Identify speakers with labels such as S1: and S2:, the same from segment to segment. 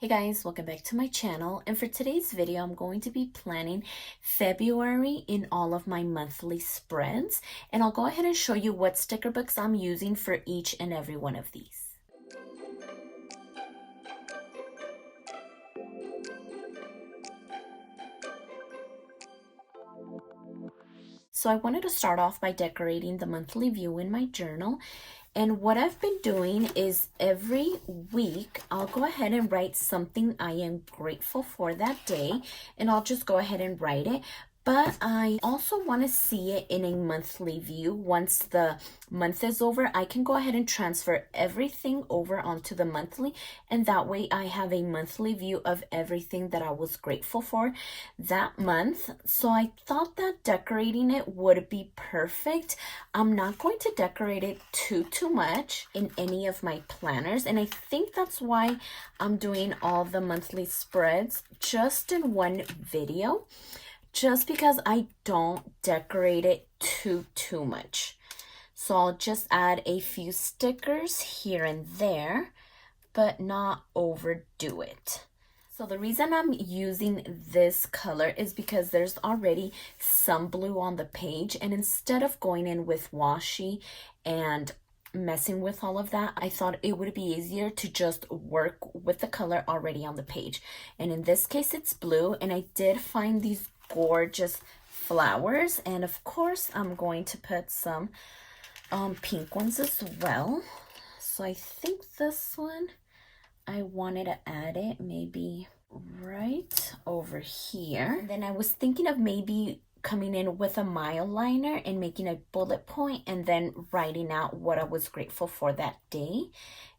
S1: Hey guys, welcome back to my channel, and for today's video I'm going to be planning February in all of my monthly spreads, and I'll go ahead and show you what sticker books I'm using for each and every one of these. So I wanted to start off by decorating the monthly view in my journal. And what I've been doing is every week, I'll go ahead and write something I am grateful for that day. And I'll just go ahead and write it. But I also want to see it in a monthly view. Once the month is over, I can go ahead and transfer everything over onto the monthly. And that way I have a monthly view of everything that I was grateful for that month. So I thought that decorating it would be perfect. I'm not going to decorate it too much in any of my planners. And I think that's why I'm doing all the monthly spreads just in one video. Just because I don't decorate it too much. So I'll just add a few stickers here and there, but not overdo it. So the reason I'm using this color is because there's already some blue on the page, and instead of going in with washi and messing with all of that, I thought it would be easier to just work with the color already on the page. And in this case it's blue, and I did find these gorgeous flowers, and of course I'm going to put some pink ones as well. So I think this one, I wanted to add it maybe right over here. Then I was thinking of maybe coming in with a mile liner and making a bullet point and then writing out what I was grateful for that day.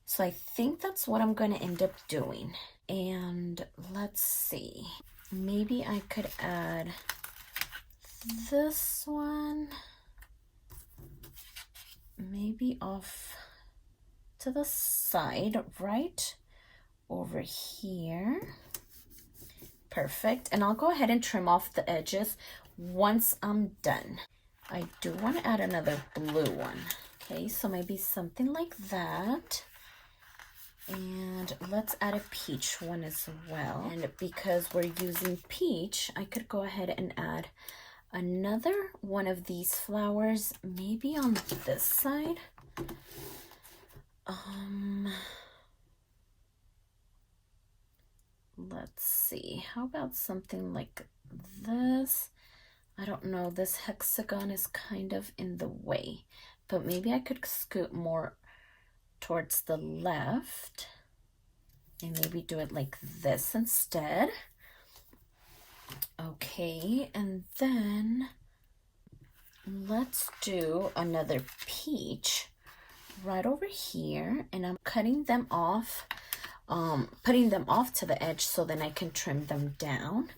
S1: So I think that's what I'm going to end up doing. And let's see, maybe I could add this one maybe off to the side right over here. Perfect. And I'll go ahead and trim off the edges once I'm done. I do want to add another blue one. Okay, so maybe something like that. And let's add a peach one as well. And because we're using peach, I could go ahead and add another one of these flowers, maybe on this side. Let's see, how about something like this? I don't know, this hexagon is kind of in the way, but maybe I could scoot more towards the left and maybe do it like this instead. Okay, and then let's do another peach right over here, and I'm cutting them off, putting them off to the edge so then I can trim them down.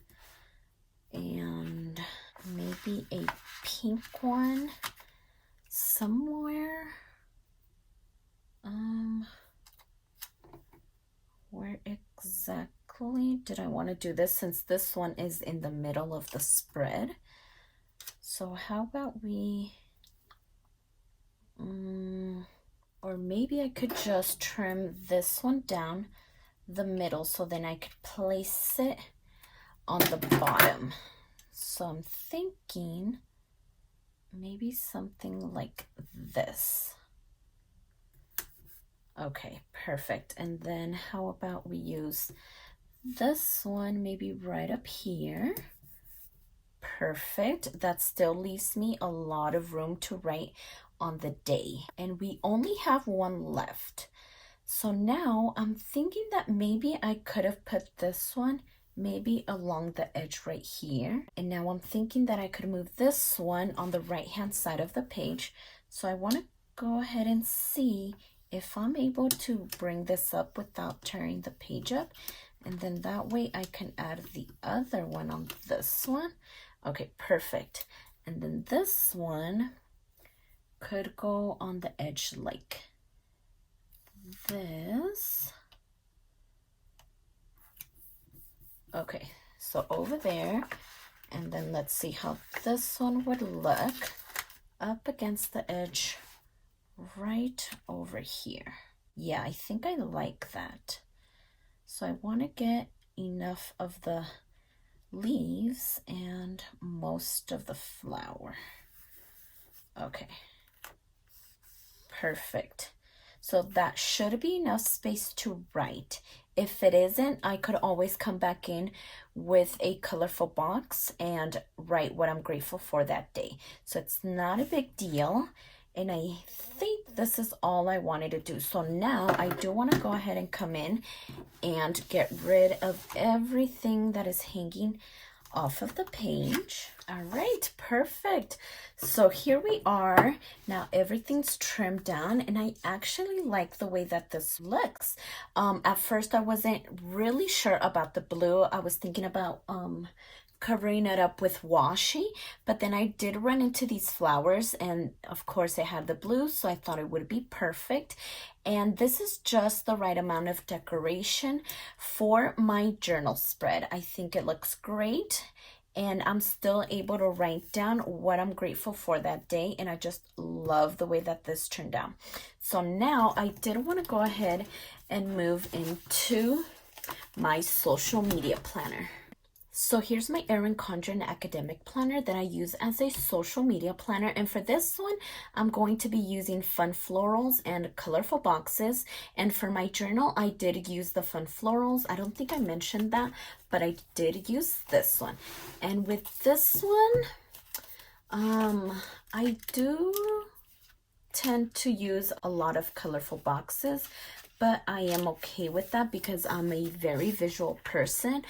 S1: And maybe a pink one somewhere. Where exactly did I want to do this, since this one is in the middle of the spread? So how about we, or maybe I could just trim this one down the middle so then I could place it on the bottom. So I'm thinking maybe something like this. Okay, perfect. And then how about we use this one maybe right up here? Perfect. That still leaves me a lot of room to write on the day, and we only have one left. So now I'm thinking that maybe I could have put this one maybe along the edge right here. And now I'm thinking that I could move this one on the right hand side of the page. So I want to go ahead and see if I'm able to bring this up without tearing the page up. And then that way I can add the other one on this one. Okay, perfect. And then this one could go on the edge like this. Okay, so over there, and then let's see how this one would look up against the edge right over here. Yeah, I think I like that. So I want to get enough of the leaves and most of the flower. Okay, perfect. So that should be enough space to write. If it isn't, I could always come back in with a colorful box and write what I'm grateful for that day. So it's not a big deal. And I think this is all I wanted to do. So now I do want to go ahead and come in and get rid of everything that is hanging off of the page. All right, perfect. So here we are. Now everything's trimmed down, and I actually like the way that this looks. At first I wasn't really sure about the blue. I was thinking about covering it up with washi, but then I did run into these flowers, and of course I had the blue, so I thought it would be perfect. And this is just the right amount of decoration for my journal spread. I think it looks great, and I'm still able to write down what I'm grateful for that day, and I just love the way that this turned out. So now I did want to go ahead and move into my social media planner. So here's my Erin Condren academic planner that I use as a social media planner. And for this one, I'm going to be using fun florals and colorful boxes. And for my journal, I did use the fun florals. I don't think I mentioned that, but I did use this one. And with this one, I do tend to use a lot of colorful boxes, but I am okay with that because I'm a very visual person.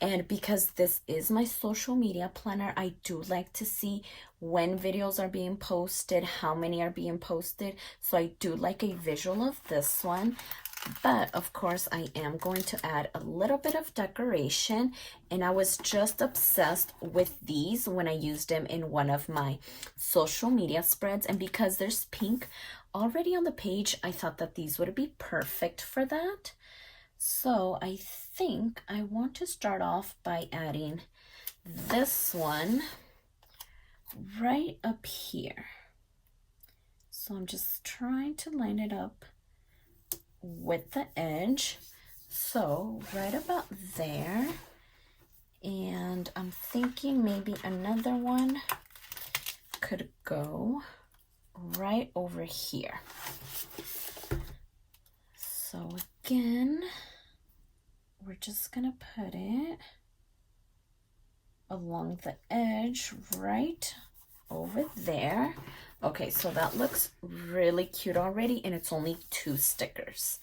S1: And because this is my social media planner, I do like to see when videos are being posted, how many are being posted. So I do like a visual of this one. But of course, I am going to add a little bit of decoration. And I was just obsessed with these when I used them in one of my social media spreads. And because there's pink already on the page, I thought that these would be perfect for that. So I think I want to start off by adding this one right up here. So I'm just trying to line it up with the edge. So right about there. And I'm thinking maybe another one could go right over here. So again, we're just gonna put it along the edge right over there. Okay, so that looks really cute already, and it's only 2 stickers.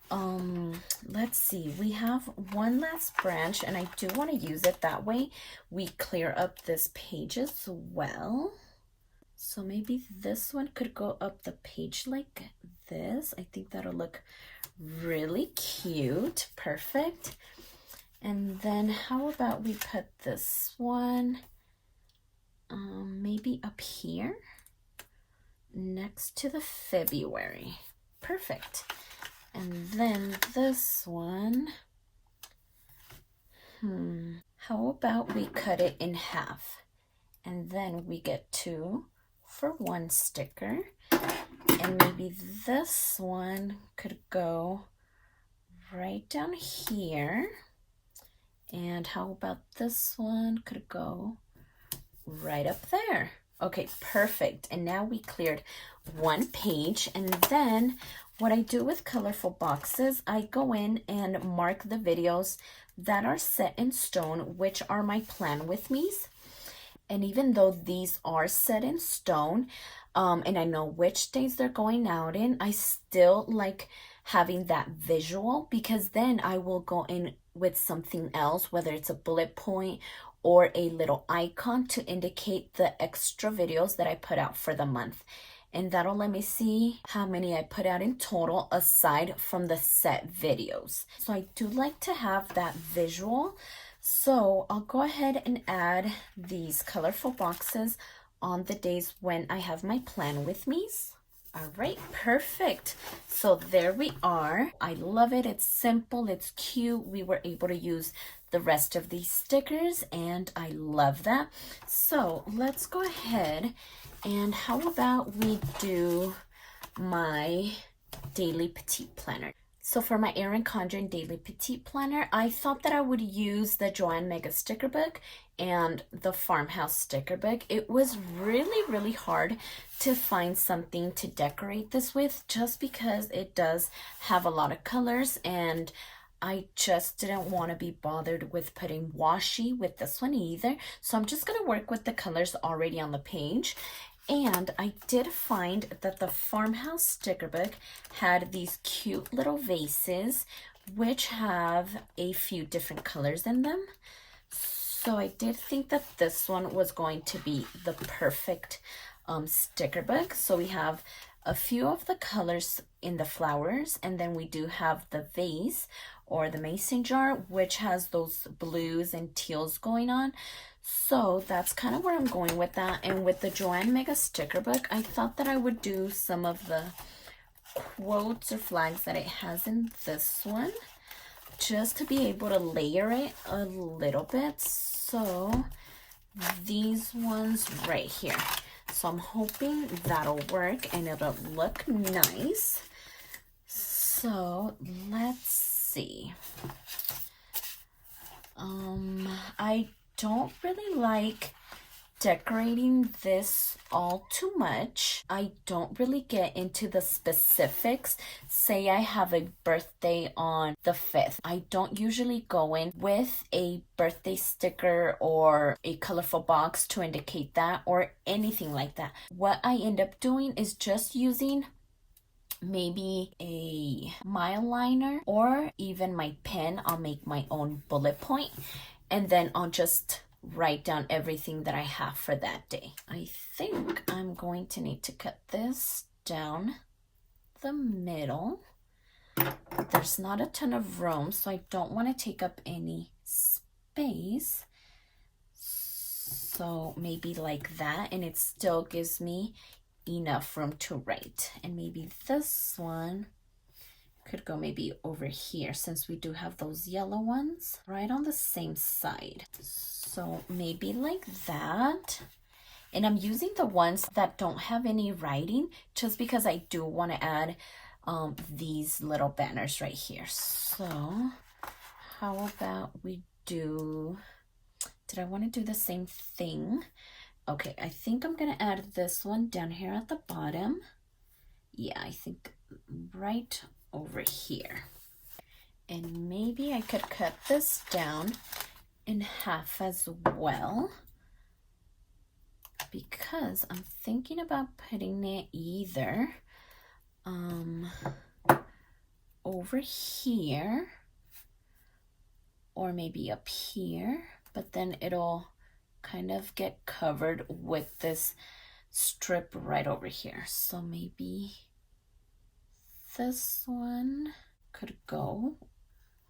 S1: Let's see, we have one last branch, and I do want to use it that way we clear up this page as well. So maybe this one could go up the page like this. I think that'll look really cute. Perfect. And then how about we put this one maybe up here next to the February. Perfect. And then this one, how about we cut it in half, and then we get 2 for 1 sticker. And maybe this one could go right down here. And how about this one could go right up there? Okay, perfect. And now we cleared 1 page. And then what I do with colorful boxes, I go in and mark the videos that are set in stone, which are my plan with me's. And even though these are set in stone, and I know which days they're going out in, I still like having that visual, because then I will go in with something else, whether it's a bullet point or a little icon to indicate the extra videos that I put out for the month. And that'll let me see how many I put out in total aside from the set videos. So I do like to have that visual. So I'll go ahead and add these colorful boxes on the days when I have my plan with me's. All right, perfect. So there we are. I love it. It's simple, it's cute. We were able to use the rest of these stickers, and I love that. So let's go ahead, and how about we do my daily Petite planner. So for my Erin Condren Daily Petite Planner, I thought that I would use the Joanne Mega sticker book and the Farmhouse sticker book. It was really hard to find something to decorate this with just because it does have a lot of colors, and I just didn't want to be bothered with putting washi with this one either. So I'm just going to work with the colors already on the page. And I did find that the Farmhouse sticker book had these cute little vases, which have a few different colors in them. So I did think that this one was going to be the perfect sticker book. So we have a few of the colors in the flowers, and then we do have the vase or the mason jar, which has those blues and teals going on. So that's kind of where I'm going with that. And with the Joanne Mega sticker book, I thought that I would do some of the quotes or flags that it has in this one, just to be able to layer it a little bit. So these ones right here. So I'm hoping that'll work and it'll look nice. So let's see. I don't really like decorating this all too much. I don't really get into the specifics. Say I have a birthday on the 5th. I don't usually go in with a birthday sticker or a colorful box to indicate that or anything like that. What I end up doing is just using maybe a mile liner or even my pen. I'll make my own bullet point, and then I'll just write down everything that I have for that day. I think I'm going to need to cut this down the middle. There's not a ton of room, so I don't want to take up any space. So maybe like that, and it still gives me enough room to write. And maybe this one could go maybe over here, since we do have those yellow ones right on the same side. So maybe like that. And I'm using the ones that don't have any writing just because I do want to add these little banners right here. So how about we do, did I want to do the same thing? Okay, I think I'm gonna add this one down here at the bottom. Yeah, I think right over here. And maybe I could cut this down in half as well, because I'm thinking about putting it either over here or maybe up here, but then it'll kind of get covered with this strip right over here. So maybe this one could go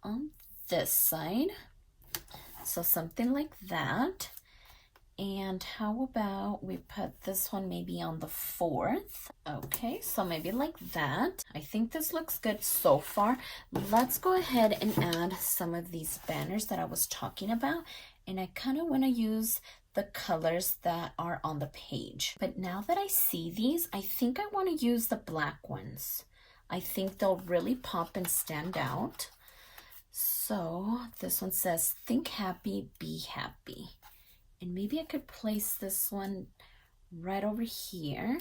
S1: on this side. So something like that. And how about we put this one maybe on the 4th? Okay, so maybe like that. I think this looks good so far. Let's go ahead and add some of these banners that I was talking about. And I kind of want to use the colors that are on the page. But now that I see these, I think I want to use the black ones. I think they'll really pop and stand out. So this one says, think happy, be happy. And maybe I could place this one right over here.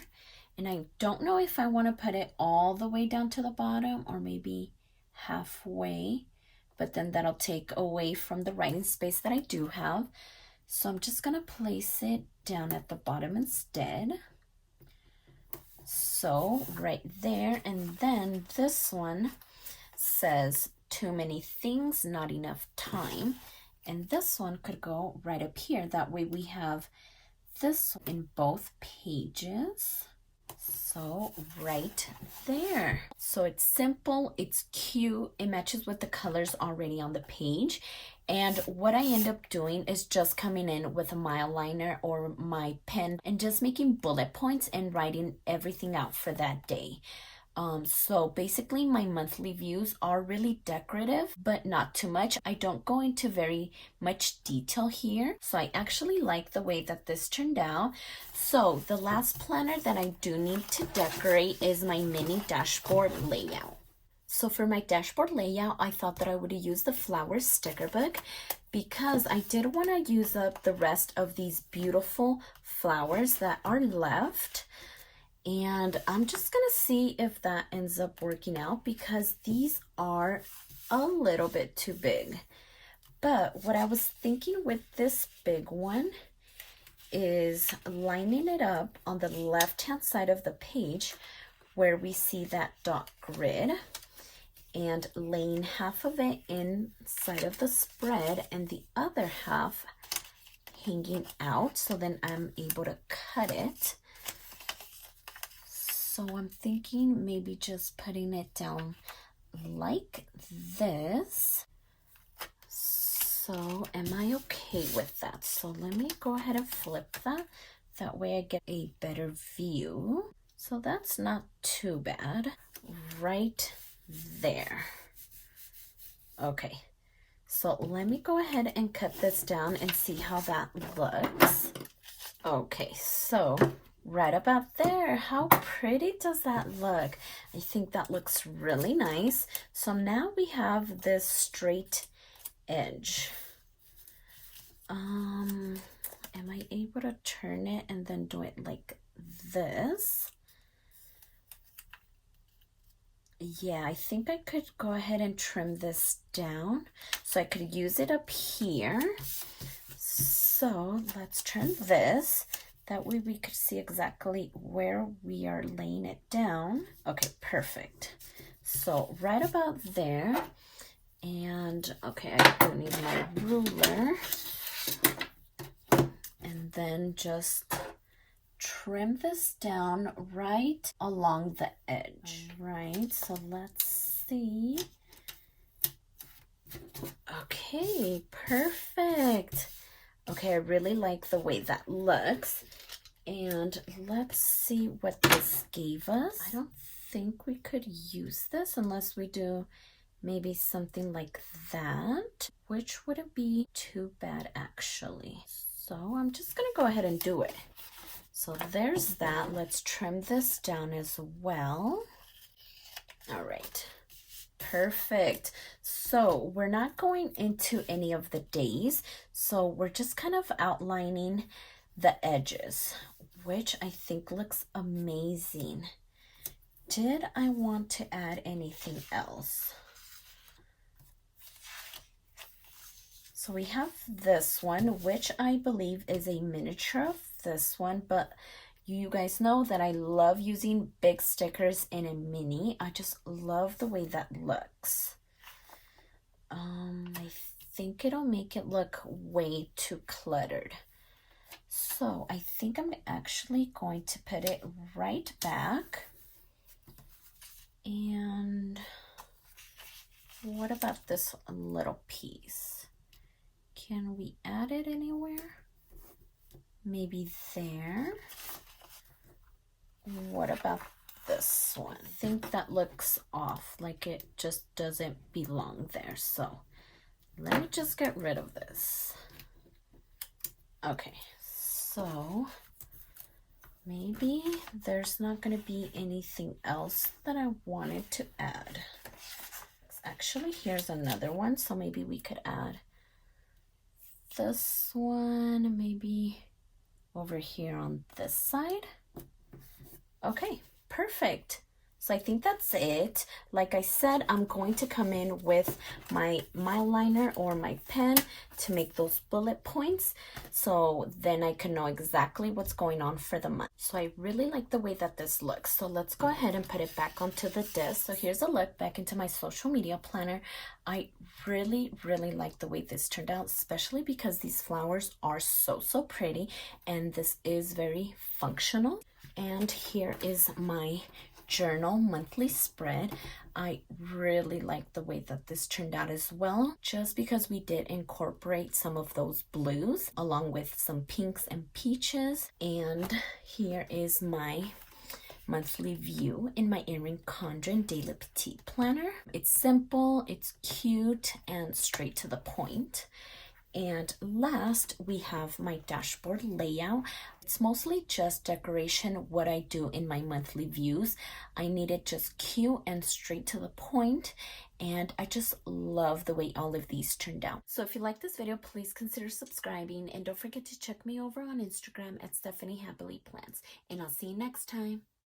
S1: And I don't know if I want to put it all the way down to the bottom or maybe halfway, but then that'll take away from the writing space that I do have. So I'm just going to place it down at the bottom instead. So right there. And then this one says, too many things, not enough time. And this one could go right up here. That way we have this in both pages. So right there. So it's simple, it's cute, it matches with the colors already on the page. And what I end up doing is just coming in with a mile liner or my pen and just making bullet points and writing everything out for that day. So basically my monthly views are really decorative, but not too much. I don't go into very much detail here. So I actually like the way that this turned out. So the last planner that I do need to decorate is my mini dashboard layout. So for my dashboard layout, I thought that I would use the flower sticker book because I did want to use up the rest of these beautiful flowers that are left. And I'm just gonna see if that ends up working out because these are a little bit too big. But what I was thinking with this big one is lining it up on the left-hand side of the page where we see that dot grid and laying half of it inside of the spread and the other half hanging out, so then I'm able to cut it. So I'm thinking maybe just putting it down like this. So am I okay with that? So let me go ahead and flip that. That way I get a better view. So that's not too bad. Right there. Okay, so let me go ahead and cut this down and see how that looks. Okay, so right about there, how pretty does that look? I think that looks really nice. So now we have this straight edge. Am I able to turn it and then do it like this? Yeah, I think I could go ahead and trim this down so I could use it up here. So let's turn this. That way we could see exactly where we are laying it down. Okay, perfect. So right about there. And okay, I do need my ruler. And then just trim this down right along the edge. Right, so let's see. Okay, perfect. Okay, I really like the way that looks. And let's see what this gave us. I don't think we could use this unless we do maybe something like that, which wouldn't be too bad actually. So I'm just gonna go ahead and do it. So there's that. Let's trim this down as well. All right, perfect. So we're not going into any of the days. So we're just kind of outlining the edges, which I think looks amazing. Did I want to add anything else? So we have this one, which I believe is a miniature of this one, but you guys know that I love using big stickers in a mini. I just love the way that looks. I think it'll make it look way too cluttered. So I think I'm actually going to put it right back. And what about this little piece? Can we add it anywhere? Maybe there. What about this one? I think that looks off, like it just doesn't belong there. So let me just get rid of this. Okay, so maybe there's not going to be anything else that I wanted to add. Actually, here's another one, so maybe we could add this one, maybe over here on this side. Okay, perfect. So I think that's it. Like I said, I'm going to come in with my mile liner or my pen to make those bullet points, so then I can know exactly what's going on for the month. So I really like the way that this looks. So let's go ahead and put it back onto the disc. So here's a look back into my social media planner. I really like the way this turned out, especially because these flowers are so pretty and this is very functional. And here is my journal monthly spread. I really like the way that this turned out as well, just because we did incorporate some of those blues along with some pinks and peaches. And here is my monthly view in my Erin Condren Daily Petite planner. It's simple, it's cute, and straight to the point. And last, we have my dashboard layout. It's mostly just decoration, what I do in my monthly views. I need it just cute and straight to the point, and I just love the way all of these turned out. So if you like this video, please consider subscribing, and don't forget to check me over on Instagram at stephanyhappilyplans. And I'll see you next time.